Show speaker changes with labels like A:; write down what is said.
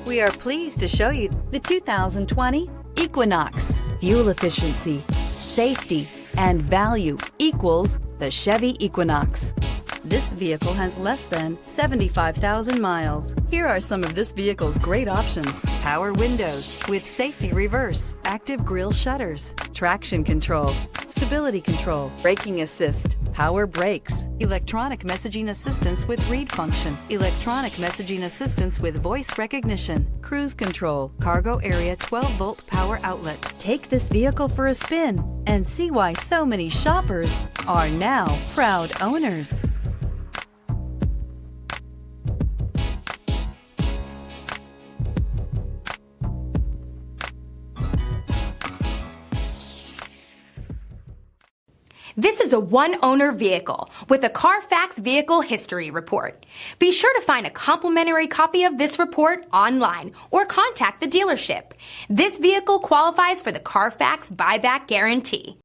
A: We are pleased to show you the 2020 Equinox. Fuel efficiency, safety, and value equals the Chevy Equinox. This vehicle has less than 75,000 miles. Here are some of this vehicle's great options: power windows with safety reverse, active grille shutters, traction control, stability control, braking assist, power brakes, electronic messaging assistance with read function, electronic messaging assistance with voice recognition, cruise control, cargo area 12-volt power outlet. Take this vehicle for a spin and see why so many shoppers are now proud owners.
B: This is a one-owner vehicle with a Carfax Vehicle History Report. Be sure to find a complimentary copy of this report online or contact the dealership. This vehicle qualifies for the Carfax Buyback Guarantee.